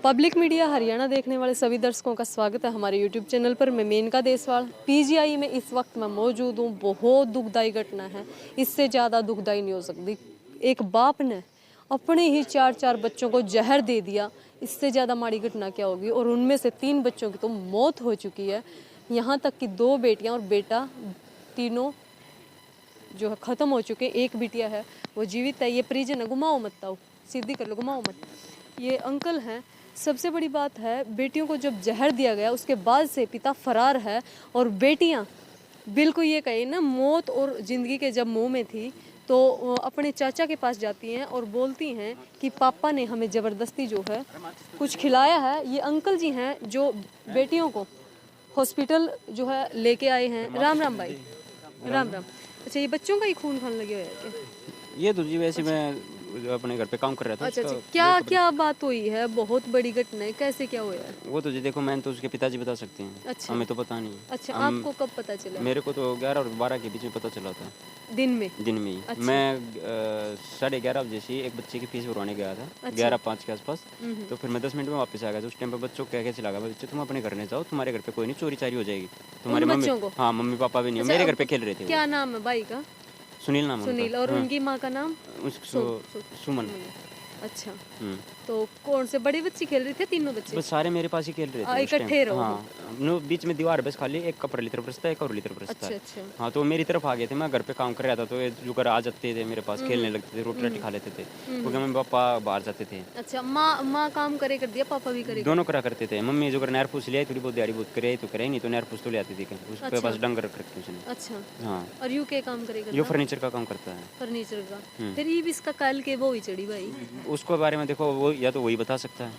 Public media Haryana देखने वाले सभी दर्शकों का स्वागत है हमारे यूट्यूब चैनल पर। मैं मेनका देसवाल पीजीआई में इस वक्त मैं मौजूद हूँ। बहुत दुखदाई घटना है, इससे ज़्यादा दुखदाई नहीं हो सकती। एक बाप ने अपने ही चार बच्चों को जहर दे दिया, इससे ज़्यादा माड़ी घटना क्या होगी। और उनमें से 3 बच्चों की तो मौत हो चुकी है, यहाँ तक कि 2 बेटियाँ और बेटा, तीनों जो है ख़त्म हो चुके। एक बिटिया है वो जीवित है। ये परिजन है, घुमाओ मत, ताओ सीधी कर लो, घुमाओ मत। ये अंकल हैं। सबसे बड़ी बात है, बेटियों को जब जहर दिया गया उसके बाद से पिता फरार है और बेटियां बिल्कुल ये कहे ना, मौत और ज़िंदगी के जब मुंह में थी तो अपने चाचा के पास जाती हैं और बोलती हैं कि पापा ने हमें ज़बरदस्ती जो है कुछ खिलाया है। ये अंकल जी हैं जो बेटियों को हॉस्पिटल जो है लेके आए हैं। राम राम भाई, राम राम। अच्छा, ये बच्चों का ही खून खाने लगे हुए हैं क्या? ये तो जी वैसे मैं अपने घर पे काम कर रहा था। अच्छा, क्या बात हुई है? बहुत बड़ी घटना है, कैसे क्या हुआ है? वो तो जी देखो, मैं तो उसके पिताजी बता सकते हैं। अच्छा, हमें तो पता नहीं। अच्छा, आपको कब पता चला? मेरे को तो 11 और 12 के बीच में पता चला था। दिन में ही। अच्छा। मैं 11:30 बजे से एक बच्चे की फीस भरवाने गया था। अच्छा। 11:05 के आसपास। तो फिर मैं 10 मिनट में वापस आ गया था। उस टाइम पे बच्चों को कह के चला गया, बच्चे तुम अपने घर में जाओ, तुम्हारे घर पे कोई नहीं, चोरी चारी हो जाएगी। तुम्हारे बच्चों को? हाँ, मम्मी पापा भी नहीं, अच्छा, मेरे घर पे खेल रहे थे। क्या नाम है भाई का? सुनील नाम सुनील। और उनकी माँ का नाम? सुमन। अच्छा, तो कौन से बड़े बच्चे खेल रहे थे? तीनों बच्चे बस सारे मेरे पास ही खेल रहे थे इकट्ठे रहो? हाँ, बीच में दीवार बस खाली, एक कपड़े तरफ रास्ता, एक और तरफ रास्ता। अच्छा। हाँ, तो मेरी तरफ आ गए थे। मैं घर पे काम कर रहा था, तो ये जो घर आ जाते थे मेरे पास, खेलने लगते थे, रोटी राटी खा लेते थे, क्योंकि मम्मी पापा बाहर जाते थे। अच्छा, माँ काम करे कर दिया, पापा भी करे? दोनों करा करते थे। मम्मी जो कर नहर पूछ लिया, थोड़ी बहुत दिहाड़ी बहुत करे तो करे, नहीं तो नहर पूछ तो ले आती थी उसके पास डंगर रख रखे उसने। अच्छा, हाँ। और यू के काम करे? यो फर्नीचर का काम करता है। फर्नीचर का? फिर ये भी इसका कल के वो ही चढ़ी भाई, उसके बारे में देखो, वो या तो वही बता सकता है।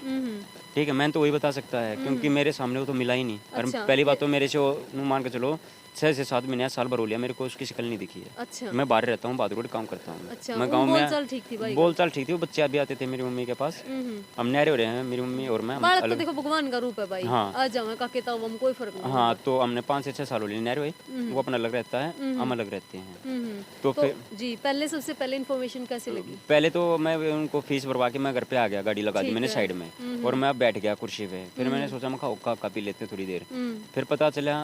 ठीक है, मैं तो वही बता सकता है, क्योंकि मेरे सामने वो तो मिला ही नहीं। और पहली बात तो मेरे से मान के चलो 6 से 7 महीने साल भर हो लिया, मेरे को उसकी शक्ल नहीं दिखी है। अच्छा। मैं बाहर रहता हूँ, बहादुरगढ़ काम करता हूँ। अच्छा, मैं गाँव में बोलचाल ठीक थी भाई? बोलचाल ठीक थी। वो बच्चे अभी आते थे मेरी मम्मी के पास, हम न्यारे हो रहे हैं, मेरी मम्मी और मैं बालक तो देखो भगवान का रूप है भाई। हाँ। आ जाओ काके ताऊ, हम कोई फर्क नहीं। हाँ, तो हमने 5 से 6 साल हो लिए न्यारे हुए। वो अपना अलग रहता है, हम अलग रहते हैं। तो फिर जी, सबसे पहले इन्फॉर्मेशन कैसे लगी? पहले तो मैं उनको फीस भरवा के मैं घर पे आ गया, गाड़ी लगा दी मैंने साइड में, और मैं बैठ गया कुर्सी पे। फिर मैंने सोचा मैं हुक्का पी लेते थोड़ी देर। फिर पता चला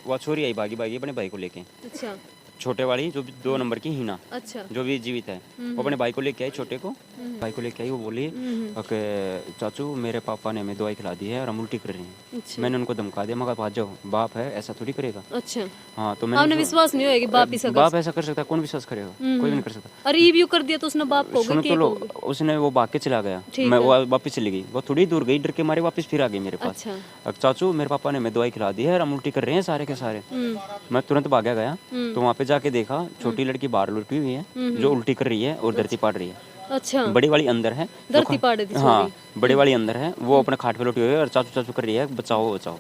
वो छोरी आई भागी अपने भाई को लेके। अच्छा। छोटे वाली जो 2 नंबर की हीना, अच्छा, जो भी जीवित है, वो अपने भाई को लेके आई, छोटे को भाई को लेके आई। वो बोली कि चाचू मेरे पापा ने हमें दवाई खिला दी है और हम उल्टी कर रहे हैं। अच्छा। मैंने उनको धमका दिया, मगर भाग जाओ, बाप है ऐसा थोड़ी करेगा। अच्छा। हाँ, तो आपने विश्वास नहीं होगा कि बाप ऐसा कर सकता है? कौन विश्वास करेगा? कोई भी नहीं कर सकता। अरे ये भी कर दिया तो उसने बाप को सुनो तो लो, उसने वो भाग के चला गया, मैं वो वापस चली गई। वो थोड़ी दूर गई, डर के मारे वापस फिर आ गई मेरे पास। अच्छा। चाचू मेरे पापा ने हमें दवाई खिला दी है और हम उल्टी कर रहे हैं सारे के सारे। मैं तुरंत भागा गया, तो वहाँ पे जाके देखा छोटी लड़की बाहर लुटी हुई है, जो उल्टी कर रही है और धरती पाड़ रही है। अच्छा। बड़ी वाली अंदर है, धरती पाड़ रही थी? हाँ, बड़ी वाली अंदर है, वो अपने खाट पे लुटी हुई है और चाचू चाचू कर रही है, बचाओ बचाओ।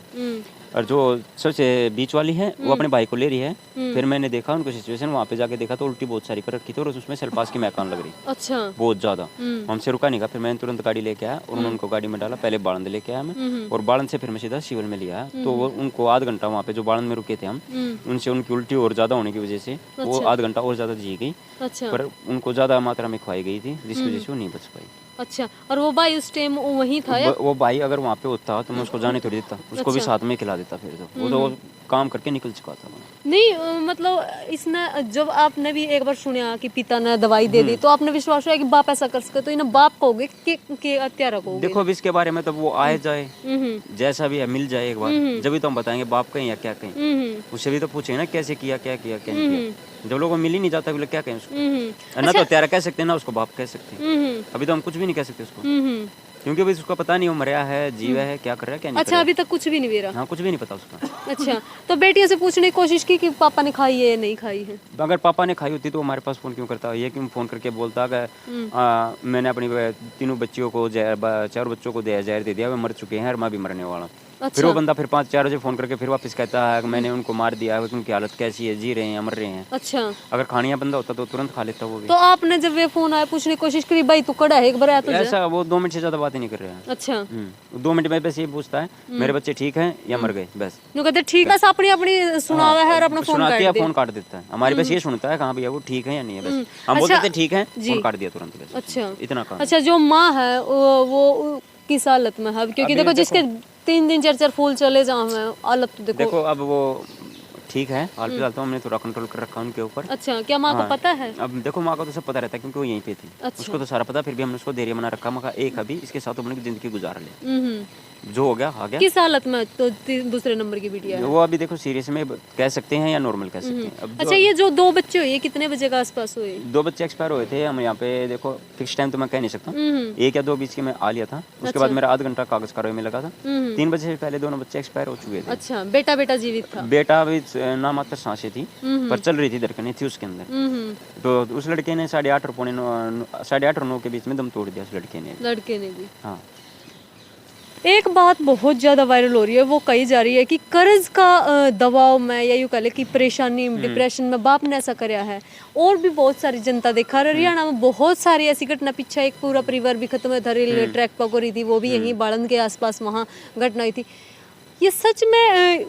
और जो सबसे बीच वाली है वो अपने भाई को ले रही है। फिर मैंने देखा उनको सिचुएशन, वहाँ पे जाके देखा तो उल्टी बहुत सारी कर रखी थी और उसमें सल्फास की महकान लग रही। अच्छा। बहुत ज्यादा। हमसे रुका नहीं। फिर मैंने तुरंत गाड़ी लेके आया और उन्होंने उनको गाड़ी में डाला। पहले बाड़ंद लेके आया मैं, और बाड़ंद से फिर मैं सीधा सिविल में लिया। तो वो उनको आध घंटा वहाँ पे जो बाड़ंद में रुके थे हम, उनसे उनकी उल्टी और ज्यादा होने की वजह से वो आध घंटा और ज्यादा जी गई। अच्छा। पर उनको ज्यादा मात्रा में खवाई गई थी, जिसकी वजह से वो नहीं बच पाई। अच्छा, और वो भाई उस टाइम वहीं था या? वो भाई अगर वहाँ पे होता तो मैं उसको जाने थोड़ी देता, उसको भी साथ में खिला देता। फिर तो वो तो काम करके निकल चुका था। नहीं मतलब इसने, जब आपने भी एक बार सुना कि पिता ने दवाई दे दी, तो आपने विश्वास हुआ कि बाप ऐसा कर सकते, तो इन्हें बाप कहोगे कि हत्यारा कहोगे? देखो अब इसके बारे में तब वो आए जाए, जैसा भी है मिल जाए एक बार, जब भी तो हम बताएंगे बाप कहीं या क्या कहीं। उससे भी तो पूछे ना कैसे किया, क्या किया, क्या नहीं किया। जब लोगों को मिल ही नहीं जाता क्या कहें उसको? ना तो हत्यारा कह सकते हैं, ना उसको बाप कह सकते हैं। अभी तो हम कुछ भी नहीं कह सकते उसको, क्योंकि अभी उसका पता नहीं वो मरा है, जीवा है, क्या कर रहा है, क्या नहीं। अच्छा, अभी तक कुछ भी नहीं मेरा? हाँ, कुछ भी नहीं पता उसका। अच्छा, तो बेटियों से पूछने की कोशिश की कि पापा ने खाई है या नहीं खाई है? अगर पापा ने खाई होती तो हमारे पास फोन क्यों करता? ये क्यों फोन करके बोलता कि मैंने अपनी 3 बच्चियों को 4 बच्चों को जहर दे दिया, वे मर चुके हैं और मैं भी मरने वाला हूँ। अच्छा। फिर वो बंदा फिर 5-4 बजे फोन करके फिर वापस कहता है कि मैंने उनको मार दिया है, उनकी हालत कैसी है, जी रहे हैं या मर रहे हैं। अच्छा। अगर खानिया बंदा होता तो तुरंत खा लेता वो भी। तो आपने जब वे फोन आया पूछने की कोशिश करी, भाई तू कड़ा है एक बार आया तुझे? ऐसा वो 2 मिनट से ज्यादा बात ही नहीं कर रहे हैं। अच्छा। 2 मिनट में बस ये पूछता है मेरे बच्चे ठीक हैं या मर गए, बस। नो कहते ठीक है, अपनी अपनी सुनावा है और अपना फोन काट देता है। हमारी बस ये सुनता है कहाँ भैया वो ठीक है या नहीं है, बस हम बोलते थे ठीक है, फोन काट दिया तुरंत, बस। अच्छा, इतना काम। अच्छा, जो माँ है वो किस हालत में है अब? क्योंकि अभी देखो जिसके 3 दिन 4 फूल चले जाओ हैं, हालत तो देखो। देखो अब वो ठीक है, हाल फिलहाल तो हमने थोड़ा कंट्रोल कर रखा उनके ऊपर। अच्छा, क्या माँ को हाँ। पता है? अब देखो माँ को तो सब पता रहता है क्योंकि वो यहीं पे थी। अच्छा। उसको तो सारा पता, फिर भी हमने उसको धैर्य बना रखा। मगर एक अभी इसके साथ अपनी जिंदगी गुजार ले, हम्म। जो हो गया आ गया। किस हालत में तो दूसरे नंबर की बिटिया है? वो अभी देखो सीरियस में कह सकते हैं या नॉर्मल कह सकते हैं। अब अच्छा, ये जो 2 बच्चे हुए, ये कितने बजे के आसपास हुए? 2 बच्चे एक्सपायर हुए थे। हम यहाँ पे देखो फिक्स टाइम तो मैं कह नहीं सकता, 1 या 2 बीच के मैं आ लिया था। उसके बाद मेरा आधा घंटा कागज कार्रवाई में लगा था। 3 बजे से पहले दोनों बच्चे एक्सपायर हो चुके थे। अच्छा, बेटा जीवित था? बेटा अभी नामात्र सांसें थी, पर चल रही थी, धड़कनें थी उसके अंदर। तो उस लड़के ने 8:30 और 8:30 और 9 के बीच में दम तोड़ दिया उस लड़के ने भी। हाँ। एक बात बहुत ज़्यादा वायरल हो रही है, वो कही जा रही है कि कर्ज का दबाव में, या यूँ कह ले कि परेशानी, डिप्रेशन में बाप ने ऐसा कराया है। और भी बहुत सारी जनता देखा, हरियाणा में बहुत सारी ऐसी घटना, पीछे एक पूरा परिवार भी खत्म हुआ था, रेलवे ट्रैक पर हो रही थी, वो भी यहीं बाड़न के आसपास वहाँ घटना हुई थी। ये सच में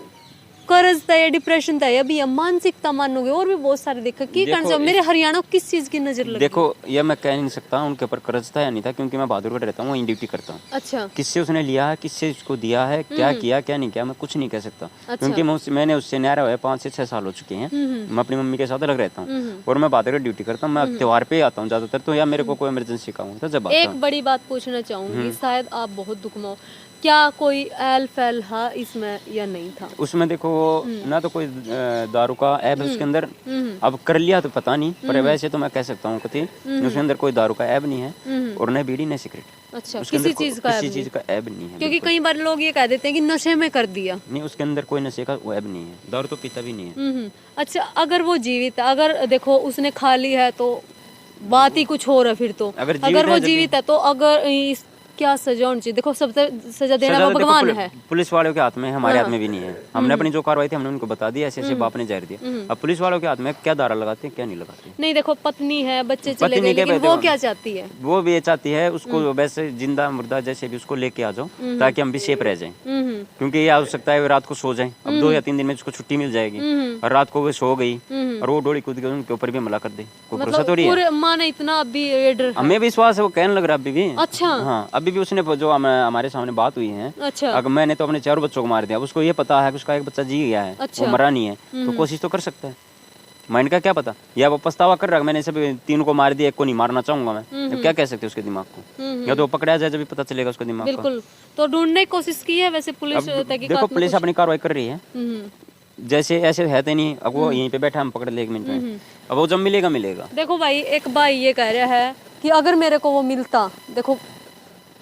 कर्ज था या डिप्रेशन था या भी मानसिकता मानोगे? और भी बहुत सारे देखा कि मेरे हरियाणा को किस चीज की नजर लगी? देखो ये मैं कह नहीं सकता उनके ऊपर कर्ज था या नहीं था, क्योंकि मैं बहादुरगढ़ रहता हूँ, वहीं ड्यूटी करता हूँ। अच्छा। किससे उसने लिया है, किससे उसको दिया है, क्या किया क्या नहीं किया, मैं कुछ नहीं कह सकता। क्योंकि मैंने उससे न्यारा हुआ है 5 से 6 साल हो चुके हैं। मैं अपनी मम्मी के साथ अलग रहता हूँ और मैं बहादुरगढ़ ड्यूटी करता हूँ। मैं त्योहार पे आता हूँ ज्यादातर, तो या मेरे को कोई इमरजेंसी का होता जब आता हूँ। एक बड़ी बात पूछना चाहूंगी, शायद आप बहुत दुख में हो, क्या कोई एल फैल था इसमें या नहीं था? उसमें देखो ना तो कोई दारू का ऐब है उसके अंदर। अब कर लिया तो पता नहीं, पर वैसे तो मैं कह सकता हूँ कि उसके अंदर कोई दारू का ऐब नहीं है, और न बीड़ी न सिगरेट। अच्छा, किसी चीज का ऐब नहीं है। क्योंकि कई बार लोग ये कह देते हैं कि नशे में कर दिया। नहीं, उसके अंदर कोई नशे का ऐब नहीं है, दारू तो पीता भी नहीं है। अच्छा, अगर वो जीवित है, अगर देखो उसने खा ली है तो बात ही कुछ और है फिर तो। अगर वो जीवित है तो अगर क्या सजा होनी चाहिए? देखो सबसे सजा देना वो भगवान है। पुलिस वालों के हाथ में, हमारे हाथ में भी नहीं है। हमने अपनी जो कार्रवाई थी हमने उनको बता दिया, ऐसे ऐसे बाप ने जाहिर दिया। अब पुलिस वालों के हाथ में क्या दारा लगाते हैं क्या नहीं लगाते। नहीं देखो, पत्नी है, बच्चे चले गए, लेकिन वो क्या चाहती है? वो भी ये चाहती है उसको वैसे जिंदा मुर्दा जैसे भी उसको लेके आ जाओ, ताकि हम भी सेफ रह जाएं। क्योंकि ये हो सकता है रात को सो जाए, अब 2 या 3 दिन में उसको छुट्टी मिल जाएगी, और रात को वो सो गई और वो डोली कूद गई, उनके ऊपर भी हमला कर दे, कोई भरोसा थोड़ी है। माँ ने इतना अभी हमें विश्वास है, वो कहने लग रहा अभी भी। अच्छा। हाँ, अभी भी उसने जो हमारे सामने बात हुई है। अच्छा। अगर मैंने तो अपने 4 बच्चों को मार दिया, अब उसको ये पता है कि उसका एक बच्चा जी गया है। अच्छा। वो मरा नहीं है, तो कोशिश तो कर सकता है। माइंड का क्या पता, या वो पछतावा कर रहा है मैंने सब 3 को मार दिया, 1 को नहीं मारना चाहूंगा मैं। तो क्या कह सकते उसके दिमाग को, या तो पकड़ा जाए जब भी पता चलेगा उसका दिमाग। बिल्कुल। तो ढूंढने की कोशिश की है वैसे पुलिस? देखो पुलिस अपनी कार्रवाई कर रही है, जैसे ऐसे है तो नहीं। अब वो यहीं पे बैठा, हम पकड़ ले 1 मिनट में, अब वो जब मिलेगा। देखो भाई, एक भाई ये कह रहा है कि अगर मेरे को वो मिलता, देखो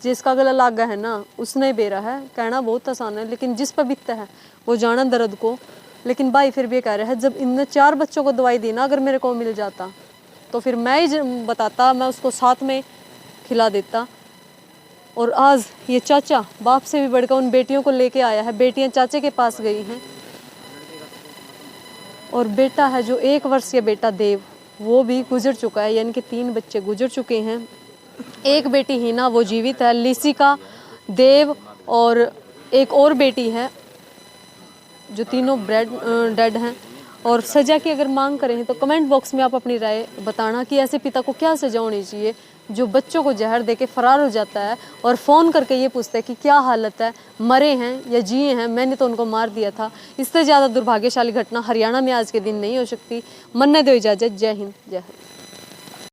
जिसका गला लागा है ना उसने बेरा है, कहना बहुत आसान है, लेकिन जिस पर बीतता है वो जाना दर्द को। लेकिन भाई फिर भी ये कह रहा है, जब इनने 4 बच्चों को दवाई दी ना, अगर मेरे को मिल जाता तो फिर मैं ही बताता, मैं उसको साथ में खिला देता। और आज ये चाचा बाप से भी बढ़कर उन बेटियों को लेके आया है, बेटियां चाचे के पास गई हैं, और बेटा है जो 1 वर्षीय बेटा देव, वो भी गुजर चुका है, यानी कि 3 बच्चे गुजर चुके हैं। एक बेटी हिना वो जीवित है, लिसिका, देव और एक और बेटी है, जो तीनों डेड हैं। और सज़ा की अगर मांग करें तो कमेंट बॉक्स में आप अपनी राय बताना कि ऐसे पिता को क्या सज़ा होनी चाहिए जो बच्चों को जहर दे के फरार हो जाता है और फ़ोन करके ये पूछता है कि क्या हालत है, मरे हैं या जिए हैं, मैंने तो उनको मार दिया था। इससे ज़्यादा दुर्भाग्यशाली घटना हरियाणा में आज के दिन नहीं हो सकती। मन्ने दो इजाज़त। जय हिंद, जय भारत।